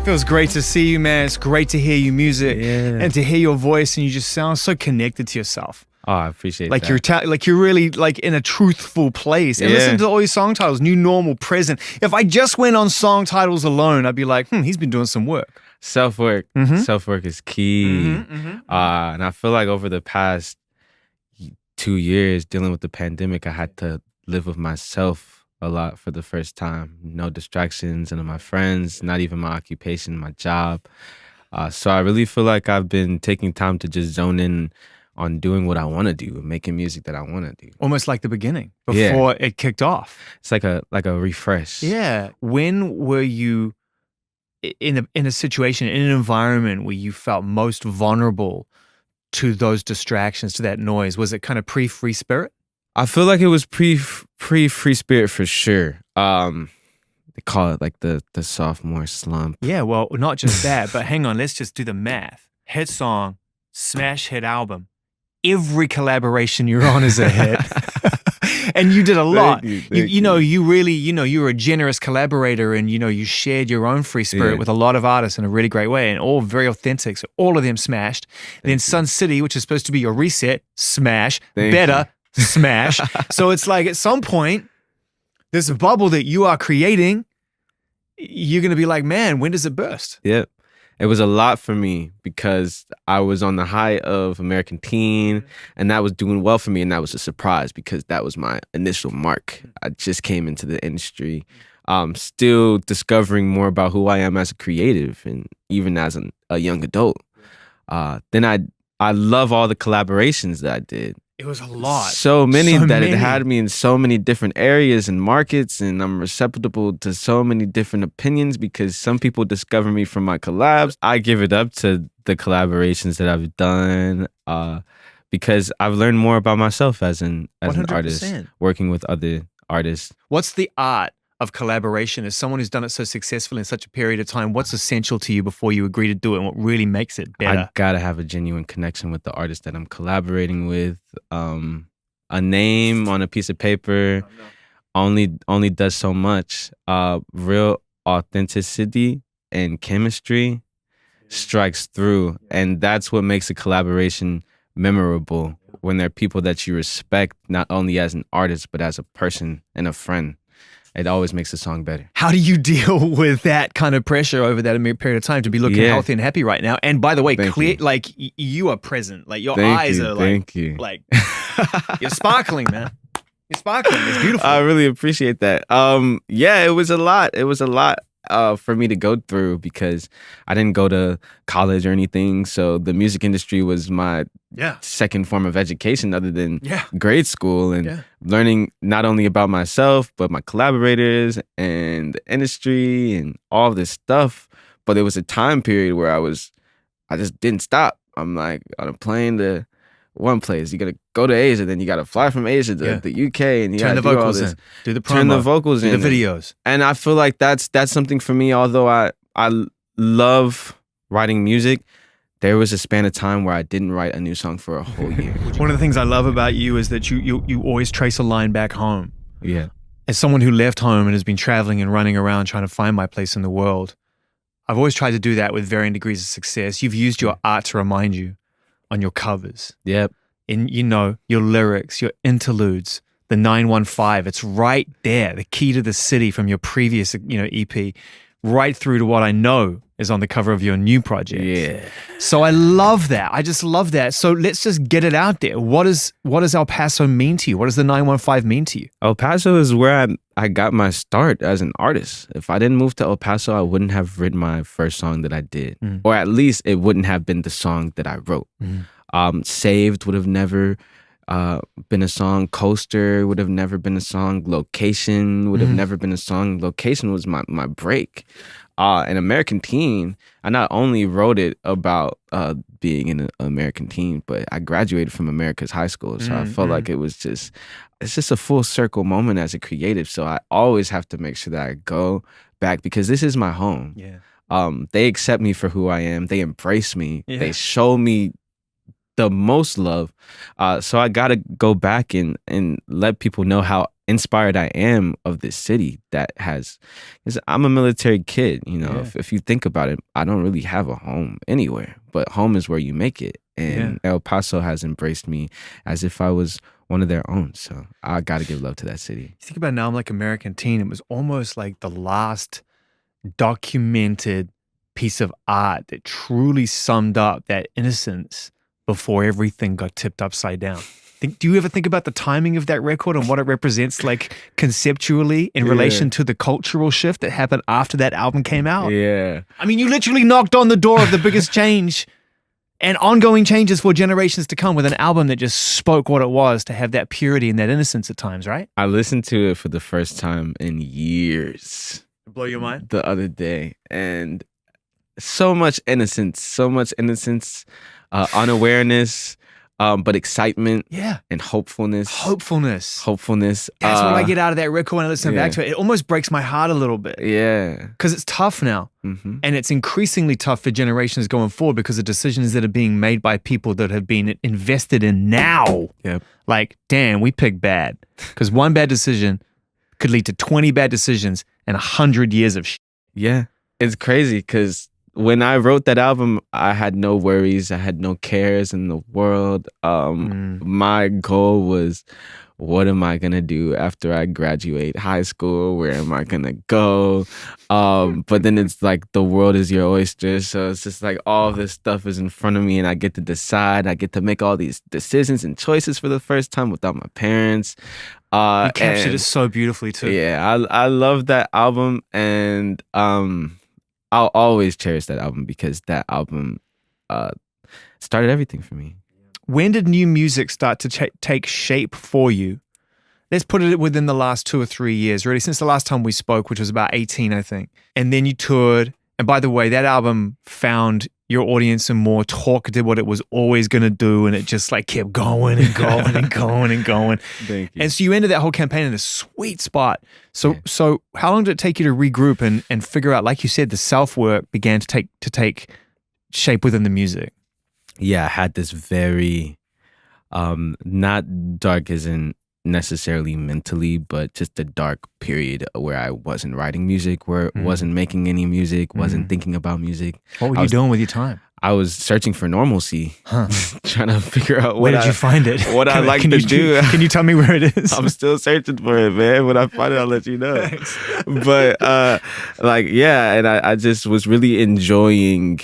Feels great to see you, man. It's great to hear your music and to hear your voice, and you just sound so connected to yourself. Oh, I appreciate like that. You're really like in a truthful place. And listen to all your song titles: New Normal, Present. If I just went on song titles alone, I'd be like, he's been doing some work. Self-work. Self-work is key. And I feel like over the past 2 years dealing with the pandemic, I had to live with myself a lot for the first time. No distractions, and my friends, not even my occupation, my job. So I really feel like I've been taking time to just zone in on doing what I want to do, making music that I want to do. Almost like the beginning before it kicked off. It's like a refresh. Yeah. When were you in a situation, in an environment where you felt most vulnerable to those distractions, to that noise? Was it kind of pre-Free Spirit? I feel like it was pre-Free Spirit for sure. They call it like the sophomore slump. Yeah, well, not just that, but hang on, let's just do the math. Hit song, smash hit album. Every collaboration you're on is a hit. And you did a lot. Thank You were a generous collaborator, and you shared your own free spirit with a lot of artists in a really great way, and all very authentic. So all of them smashed. And then Sun City, which is supposed to be your reset, smash. Better, smash. So it's like at some point, there's a bubble that you are creating. You're going to be like, man, when does it burst? Yep. It was a lot for me because I was on the high of American Teen, and that was doing well for me, and that was a surprise because that was my initial mark. I just came into the industry, still discovering more about who I am as a creative and even as a young adult. Then I love all the collaborations that I did. It was a lot. So many that it had me in so many different areas and markets, and I'm receptible to so many different opinions because some people discover me from my collabs. I give it up to the collaborations that I've done because I've learned more about myself as an artist, working with other artists. What's the art of collaboration? As someone who's done it so successfully in such a period of time, what's essential to you before you agree to do it, and what really makes it better? I gotta have a genuine connection with the artist that I'm collaborating with. A name on a piece of paper only does so much. Real authenticity and chemistry strikes through, and that's what makes a collaboration memorable. When there are people that you respect, not only as an artist but as a person and a friend. It always makes the song better. How do you deal with that kind of pressure over that period of time to be looking healthy and happy right now? And by the way, you are present. Like your eyes are like you're sparkling, man. You're sparkling. It's beautiful. I really appreciate that. It was a lot. It was a lot for me to go through because I didn't go to college or anything. So the music industry was my second form of education other than grade school, and learning not only about myself, but my collaborators and the industry and all this stuff. But there was a time period where I just didn't stop. I'm like on a plane to one place. You gotta go to Asia, then you gotta fly from Asia to the UK, and you turn gotta the do vocals all this. in, do the promo, turn the vocals do in, the videos. And I feel like that's something for me. Although I love writing music, there was a span of time where I didn't write a new song for a whole year. One of the things I love about you is that you always trace a line back home. Yeah. As someone who left home and has been traveling and running around trying to find my place in the world, I've always tried to do that with varying degrees of success. You've used your art to remind you on your covers. Yep. In your lyrics, your interludes, the 915, it's right there. The key to the city from your previous EP, right through to what I know is on the cover of your new project. Yeah. So I love that. I just love that. So let's just get it out there. What does El Paso mean to you? What does the 915 mean to you? El Paso is where I got my start as an artist. If I didn't move to El Paso, I wouldn't have written my first song that I did. Or at least it wouldn't have been the song that I wrote. Saved would have never been a song. Coaster would have never been a song. Location would have never been a song. Location was my break. An American Teen, I not only wrote it about being an American teen, but I graduated from America's high school. So I felt like it's just a full circle moment as a creative. So I always have to make sure that I go back because this is my home. Yeah. They accept me for who I am. They embrace me. Yeah. They show me the most love. So I gotta go back and let people know how inspired I am of this city that has, because I'm a military kid, you know. Yeah. If you think about it, I don't really have a home anywhere, but home is where you make it. And El Paso has embraced me as if I was one of their own. So I got to give love to that city. You think about Now I'm Like American Teen, it was almost like the last documented piece of art that truly summed up that innocence before everything got tipped upside down. Do you ever think about the timing of that record and what it represents, like conceptually in relation to the cultural shift that happened after that album came out? Yeah. I mean, you literally knocked on the door of the biggest change and ongoing changes for generations to come with an album that just spoke what it was to have that purity and that innocence at times, right? I listened to it for the first time in years. Blow your mind? The other day. And so much innocence, unawareness, but excitement and hopefulness. Hopefulness. That's what I get out of that record when I listen back to it. It almost breaks my heart a little bit. Yeah. Because it's tough now. Mm-hmm. And it's increasingly tough for generations going forward because of decisions that are being made by people that have been invested in now. Yep. Like, damn, we picked bad. Because one bad decision could lead to 20 bad decisions and 100 years of shit. Yeah. It's crazy because when I wrote that album, I had no worries. I had no cares in the world. My goal was, what am I going to do after I graduate high school? Where am I going to go? But then it's like the world is your oyster. So it's just like all this stuff is in front of me and I get to decide. I get to make all these decisions and choices for the first time without my parents. You captured it so beautifully too. Yeah, I love that album, and I'll always cherish that album because that album started everything for me. When did new music start to take shape for you? Let's put it within the last 2 or 3 years, really, since the last time we spoke, which was about 18, I think. And then you toured. And by the way, that album found your audience and more. Talk did what it was always going to do. And it just like kept going and going and going and going. Thank you. And so you ended that whole campaign in a sweet spot. So how long did it take you to regroup and figure out, like you said, the self-work began to take shape within the music? Yeah, I had this very, not dark as in necessarily mentally, but just a dark period where I wasn't writing music, where wasn't making any music, wasn't thinking about music. What were you doing with your time? I was searching for normalcy, trying to figure out where did you find it? What I like to do. Can you tell me where it is? I'm still searching for it, man. When I find it, I'll let you know. Thanks. But and I just was really enjoying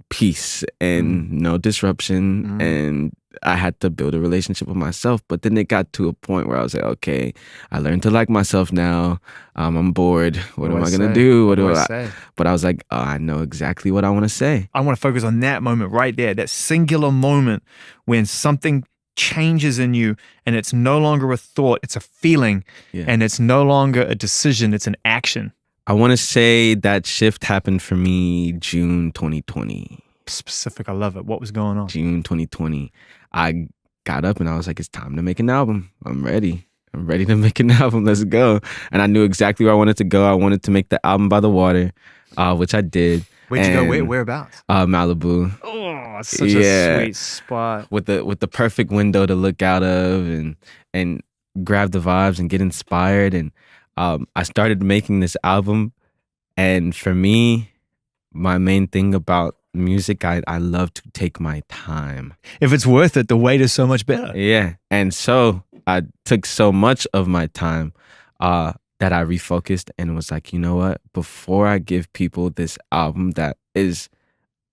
peace and no disruption, and I had to build a relationship with myself. But then it got to a point where I was like, okay, I learned to like myself now. I'm bored. What am I going to do? What do I say? But I was like, I know exactly what I want to say. I want to focus on that moment right there, that singular moment when something changes in you and it's no longer a thought, it's a feeling, and it's no longer a decision, it's an action. I want to say that shift happened for me June 2020. Specific, I love it. What was going on? June 2020. I got up and I was like, it's time to make an album. I'm ready to make an album. Let's go. And I knew exactly where I wanted to go. I wanted to make the album by the water, which I did. Where'd you go? Whereabouts? Malibu. Oh, such a sweet spot. With the perfect window to look out of and grab the vibes and get inspired. And I started making this album. And for me, my main thing about music, I love to take my time. If it's worth it, the wait is so much better. Yeah. And so I took so much of my time that I refocused and was like, you know what? Before I give people this album that is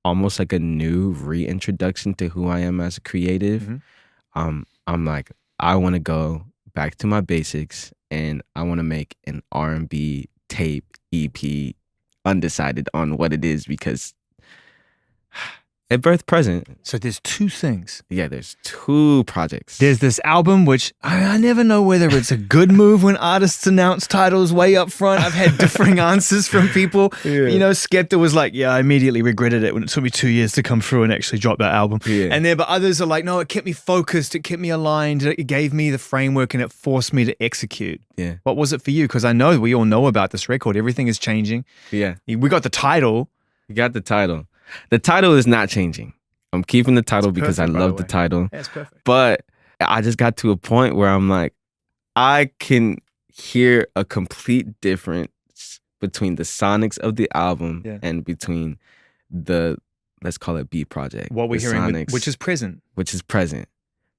almost like a new reintroduction to who I am as a creative, I'm like, I want to go back to my basics and I want to make an R&B tape EP, undecided on what it is because at birth present. So there's two things. Yeah, there's two projects. There's this album, which I never know whether it's a good move when artists announce titles way up front. I've had differing answers from people. Yeah. You know, Skepta was like, yeah, I immediately regretted it when it took me 2 years to come through and actually drop that album. Yeah. But others are like, no, it kept me focused. It kept me aligned. It gave me the framework and it forced me to execute. Yeah. What was it for you? Because I know we all know about this record. Everything is changing. Yeah. We got the title. You got the title. The title is not changing. I'm keeping the title because I love the title. That's perfect. But I just got to a point where I'm like, I can hear a complete difference between the sonics of the album and between the, let's call it B project. What we're the hearing, sonics, which is present. Which is present.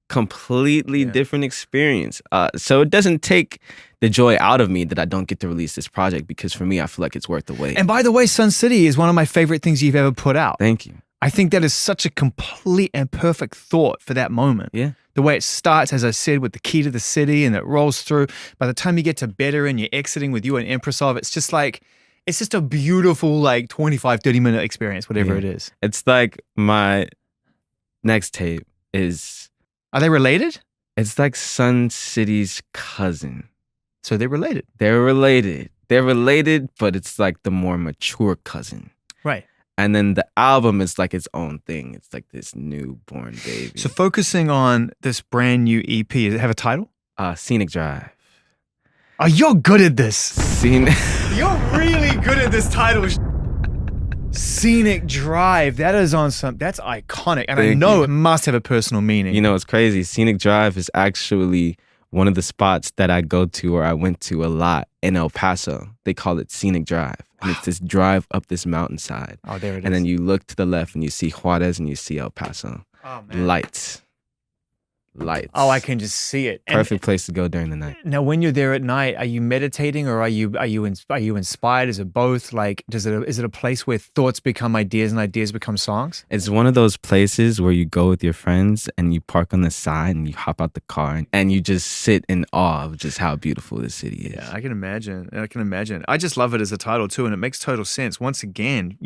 Completely different experience. So it doesn't take the joy out of me that I don't get to release this project, because for me, I feel like it's worth the wait. And by the way, Sun City is one of my favorite things you've ever put out. Thank you. I think that is such a complete and perfect thought for that moment. Yeah. The way it starts, as I said, with the key to the city, and it rolls through. By the time you get to Better and you're exiting with you and Empressov, it's just a beautiful, like 25, 30-minute experience, whatever it is. It's like my next tape is... Are they related? It's like Sun City's cousin. So they're related. They're related. They're related, but it's like the more mature cousin. Right. And then the album is like its own thing. It's like this newborn baby. So focusing on this brand new EP, does it have a title? Scenic Drive. Oh, you're good at this. Scenic. You're really good at this title. Scenic Drive. That is on some. That's iconic, and I know it must have a personal meaning. You know, it's crazy. Scenic Drive is actually one of the spots that I go to, or I went to a lot in El Paso. They call it Scenic Drive, and it's this drive up this mountainside. Oh, there it is. And then you look to the left, and you see Juarez, and you see El Paso. Oh man. Lights. Oh, I can just see it. Perfect place to go during the night. Now, when you're there at night, are you meditating, or are you inspired? Is it both? Like, is it a place where thoughts become ideas and ideas become songs? It's one of those places where you go with your friends and you park on the side and you hop out the car and you just sit in awe of just how beautiful this city is. Yeah, I can imagine. I just love it as a title too, and it makes total sense. Once again,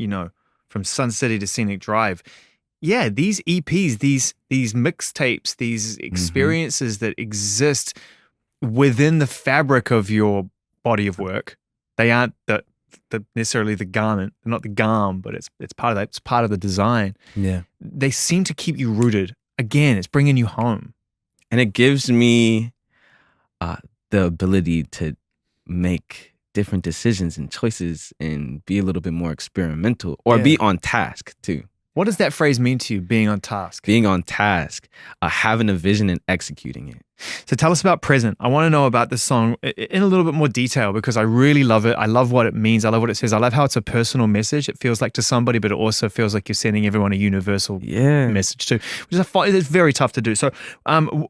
from Sun City to Scenic Drive. Yeah, these EPs, these mixtapes, these experiences that exist within the fabric of your body of work, they aren't necessarily the garment. They're not the garm, but it's part of that. It's part of the design. Yeah, they seem to keep you rooted. Again, it's bringing you home, and it gives me the ability to make different decisions and choices and be a little bit more experimental, or be on task too. What does that phrase mean to you, being on task? Being on task, having a vision and executing it. So tell us about Present. I want to know about this song in a little bit more detail, because I really love it. I love what it means. I love what it says. I love how it's a personal message. It feels like to somebody, but it also feels like you're sending everyone a universal message too, which is it's very tough to do. So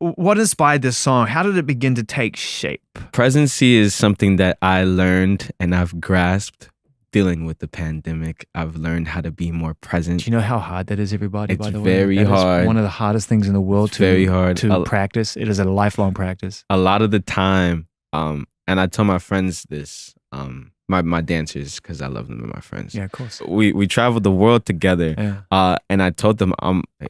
what inspired this song? How did it begin to take shape? Presency is something that I learned and I've grasped. Dealing with the pandemic, I've learned how to be more present. Do you know how hard that is, everybody? It's by the very way, hard. Is one of the hardest things in the world to practice. It is a lifelong practice. A lot of the time, and I tell my friends this, my dancers, because I love them and my friends. Yeah, of course. We traveled the world together, and I told them,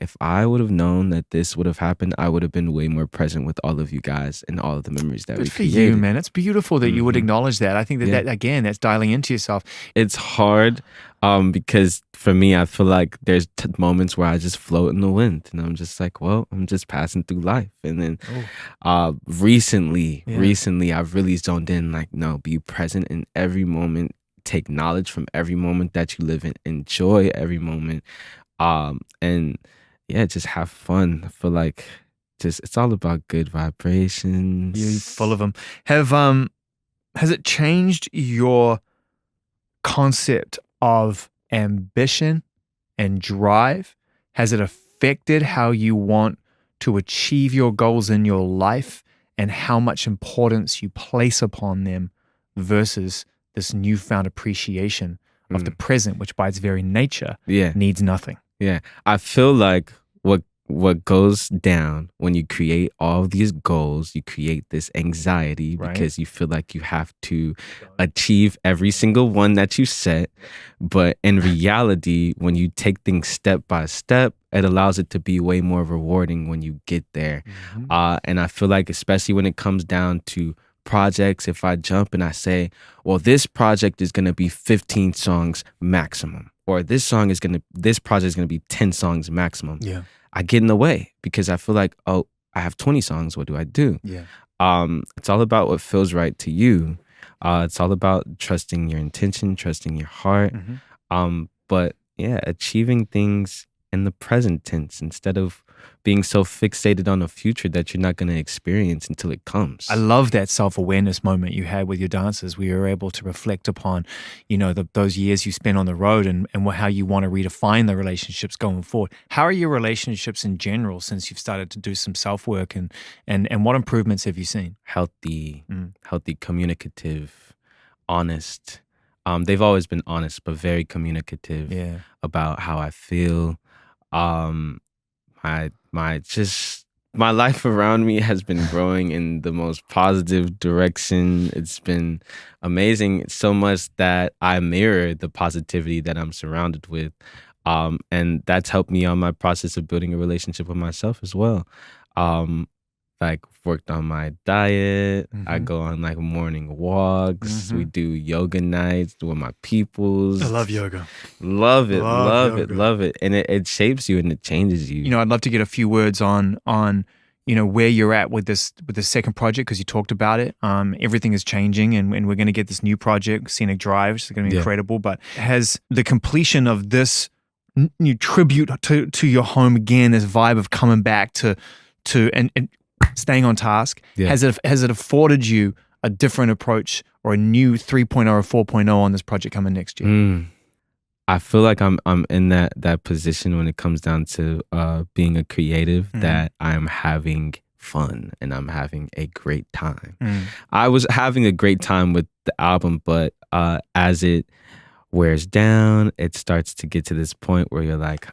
if I would have known that this would have happened, I would have been way more present with all of you guys and all of the memories that we created. Good for you, man. It's beautiful that you would acknowledge that. I think that again, that's dialing into yourself. It's hard because for me, I feel like there's moments where I just float in the wind, and I'm just like, well, I'm just passing through life. And then recently, I've really zoned in, like, no, be present in every moment, take knowledge from every moment that you live in, enjoy every moment, and just have fun. I feel like it's all about good vibrations. You're full of them. Has it changed your concept of ambition and drive? Has it affected how you want to achieve your goals in your life and how much importance you place upon them versus this newfound appreciation of the present, which by its very nature needs nothing? Yeah, I feel like what goes down when you create all these goals, you create this anxiety because you feel like you have to achieve every single one that you set. But in reality, when you take things step by step, it allows it to be way more rewarding when you get there. And I feel like, especially when it comes down to projects, if I jump and I say, well, this project is going to be 15 songs maximum, or this project is going to be 10 songs maximum. Yeah. I get in the way because I feel like, oh, I have 20 songs. What do I do? Yeah. It's all about what feels right to you. It's all about trusting your intention, trusting your heart. Mm-hmm. But achieving things in the present tense instead of being so fixated on a future that you're not going to experience until it comes. I love that self-awareness moment you had with your dancers, where you were able to reflect upon, those years you spent on the road and how you want to redefine the relationships going forward. How are your relationships in general since you've started to do some self-work, and what improvements have you seen? Healthy, communicative, honest. They've always been honest, but very communicative about how I feel. My life around me has been growing in the most positive direction. It's been amazing, so much that I mirror the positivity that I'm surrounded with. And that's helped me on my process of building a relationship with myself as well. Like worked on my diet. I go on like morning walks. We do yoga nights with my peoples. I love yoga. Love it. And it shapes you and it changes you. I'd love to get a few words on where you're at with this second project, because you talked about it. Everything is changing, and we're going to get this new project, Scenic Drive, which is going to be incredible. But has the completion of this new tribute to your home again, this vibe of coming back to and staying on task, has it afforded you a different approach or a new 3.0 or 4.0 on this project coming next year? I feel like I'm in that position when it comes down to being a creative, that I'm having fun and I'm having a great time. I was having a great time with the album, but as it wears down, it starts to get to this point where you're like,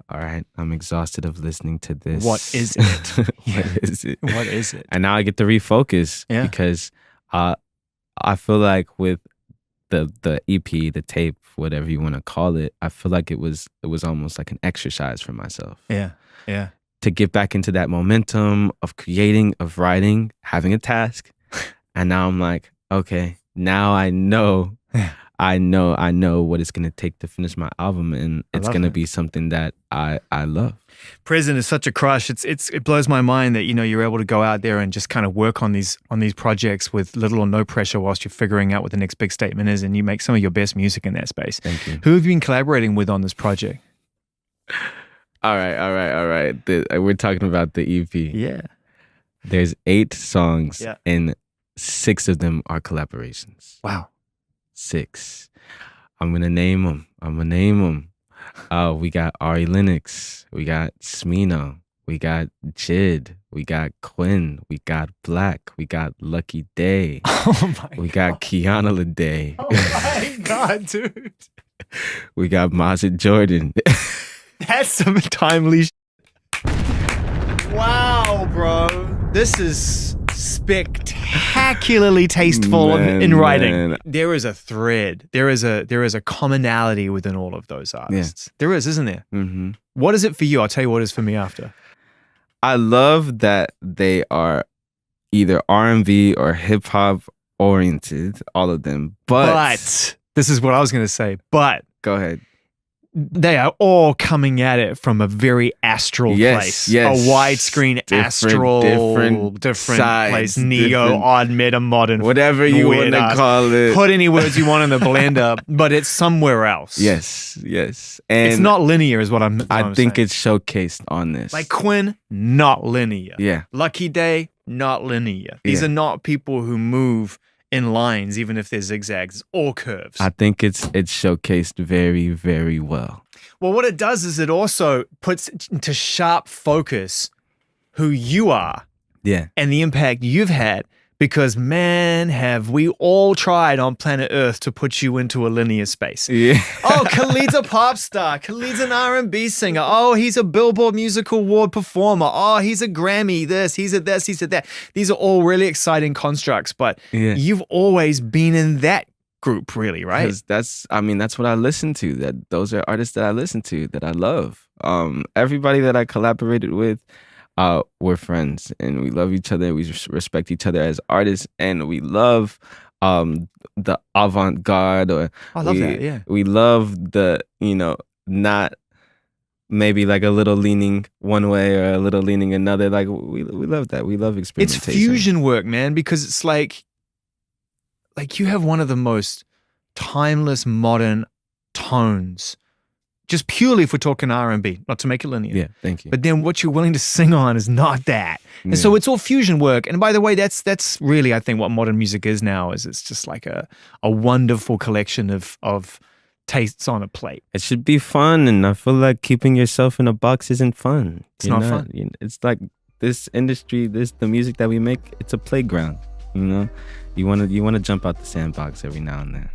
all right, I'm exhausted of listening to this. What is it? What is it? And now I get to refocus because I feel like with the EP, the tape, whatever you want to call it, I feel like it was almost like an exercise for myself. Yeah. To get back into that momentum of creating, of writing, having a task. And now I'm like, okay, now I know what it's going to take to finish my album, and it's going to be something that I love. Present is such a crush. It blows my mind that you're able to go out there and just kind of work on these projects with little or no pressure whilst you're figuring out what the next big statement is, and you make some of your best music in that space. Thank you. Who have you been collaborating with on this project? All right. We're talking about the EP. Yeah. There's 8 songs, and 6 of them are collaborations. Wow. 6. I'm gonna name them. We got Ari Lennox, we got Smino, we got Jid, we got Quinn, we got Black, we got Lucky Day. We got Kiana Lede. Oh my God, dude. We got Majid Jordan. That's some timely Wow, bro. This is spectacularly tasteful in writing. Man. There is a thread. There is a commonality within all of those artists. Yeah. There is, isn't there? Mm-hmm. What is it for you? I'll tell you what it is for me after. I love that they are either R&B or hip hop oriented, all of them. But this is what I was going to say. But go ahead. They are all coming at it from a very astral place. Yes. A widescreen astral, different sides, place. Neo, odd, meta, modern. Whatever you want to call it. Put any words you want in the blender, but it's somewhere else. Yes. And it's not linear is what I think it's showcased on this. Like Quinn, not linear. Yeah. Lucky Day, not linear. These are not people who move in lines, even if they're zigzags, it's all curves. I think it's showcased very, very well. Well, what it does is it also puts into sharp focus who you are, and the impact you've had. Because man, have we all tried on planet Earth to put you into a linear space. Yeah. Oh, Khalid's a pop star. Khalid's an R&B singer. Oh, he's a Billboard Music Award performer. Oh, he's a Grammy this, he's a this, he's a that. These are all really exciting constructs, but you've always been in that group, really, right? That's what I listen to. Those are artists that I listen to, that I love. Everybody that I collaborated with, we're friends and we love each other. We respect each other as artists, and we love the avant-garde. Or I love that. Yeah, we love the not maybe like a little leaning one way or a little leaning another. Like we love that. We love experimentation. It's fusion work, man, because it's like you have one of the most timeless modern tones just purely if we're talking R&B, not to make it linear. Yeah, thank you. But then what you're willing to sing on is not that. And so it's all fusion work. And by the way, that's really, I think, what modern music is now, is it's just like a wonderful collection of tastes on a plate. It should be fun, and I feel like keeping yourself in a box isn't fun. It's not fun. It's like this industry, the music that we make, it's a playground. You know, you want to jump out the sandbox every now and then.